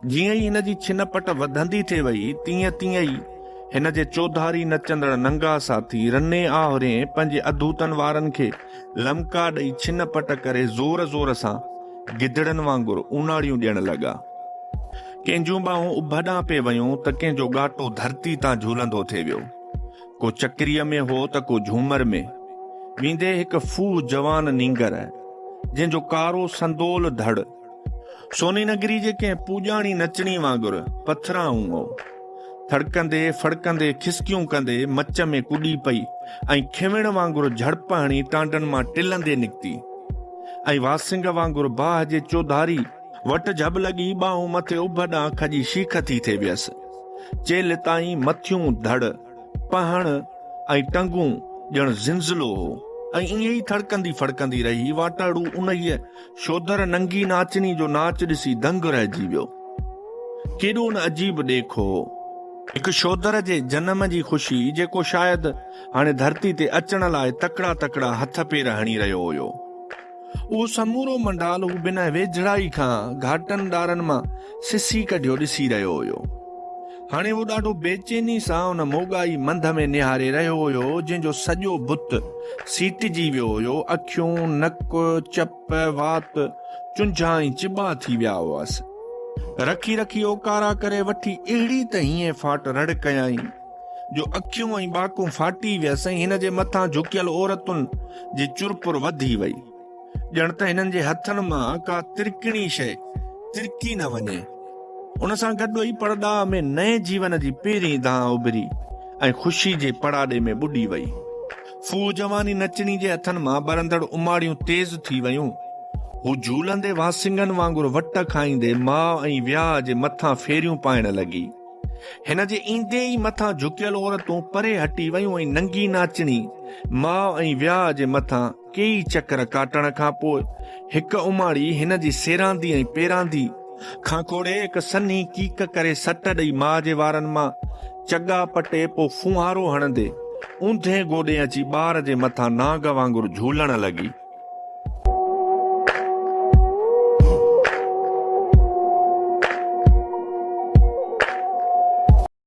जीअं ई हिन जी छिनपट वधंदी थे वई तीअं तीअं ई हिन जे चौधारी नचंदड़ नंगा साथी रने आहुरे पंहिंजे अधूतन वारनि खे लमका ॾेई छिनपट करे ज़ोर ज़ोर सां गिदड़नि वांगुरु उनाड़ियूं ॾियण लॻा। कंहिंजूं ॿाहूं उभॾां पे वयूं त कंहिंजो गाटो धरती तां झूलंदो थे वियो। को चक्रीअ में हो त को झूमर में। वींदे हिकु फूह जवान नींगर जंहिंजो कारो संदोल धड़ सोनी नगरी जे कंहिं पूॼाणी नचणी वांगुरु पथरां हो। थड़कंदे फड़कंदे खिसकियूं कंदे मच में कुॾी पई ऐं खिवण वांगुरु झड़प हणी टांडनि मां टिलंदे निकिती ऐं वासिंग वांगुरु बाह जे चौधारी वट झब लॻी ॿाहूं मथे उभॾां खजी शीख थी थे वियसि। चेल ताईं मथियूं धड़ पहण ऐं टंगूं ॼण ज़िंज़लो हो ऐं ईअं ई थड़कंदी फड़कंदी रही। वाटाड़ू उन शोधर नंगी नाचनी जो नाच ॾिसी दंग रहिजी वियो। केॾो न अजीब ॾेखो, हिकु शोधर जे जनम जी ख़ुशी जेको शायदि हाणे धरती ते अचण लाइ तकड़ा तकड़ा हथ पेर हणी रहियो हुयो। उहो समूरो मंडाल हू बिना वेझड़ाई खां घाटनि ॾारनि मां सिसी कढियो ॾिसी रहियो हुयो। हाणे उहो ॾाढो बेचैनी सां उन मोगाई मंध में निहारे रहियो हुयो जंहिंजो सॼो बुत सीटिजी वियो हुयो। अखियूं नक चप वात चुंझा ऐं चिॿा थी विया हुआसि। रखी रखी ओकारा करे वठी अहिड़ी त हीअं फाट रड़ कयाई जो अखियूं ऐं बाकूं फाटी वियसि ऐं हिन जे मथां झुकियल औरतुनि जी चुरपुर वधी वई। ॼण त हिननि जे हथनि मां का तिरकिणी शइ तिरकी न वञे। उन सां गॾु ई परॾा में नए जीवन जी पहिरीं दां उभरी ऐं ख़ुशी जे पड़ाड़े में ॿुॾी वई। फूह जवानी नचणी जे हथनि मां बरंदड़ उमाड़ियूं तेज़ थी वयूं। हू झूलंदे वासिंगनि वांगुरु वट खाईंदे माउ ऐं वियाह जे मथां फेरियूं पाइण लॻी। हिन जे ईंदे ई मथां झुकियल औरतूं परे हटी वयूं ऐं नंगी नाचणी माउ ऐं वियाह जे मथां कई चकर काटण खां पोइ हिकु उमाड़ी हिन जी सेरांदी ऐं पेरांदी खां खोड़े हिकु सन्ही कीक करे सट ॾेई माउ जे वारनि मां चगा पटे पोइ फुहारो हणंदे ऊंधे गोॾे अची ॿार जे मथां नाग वांगुरु झूलण लॻी।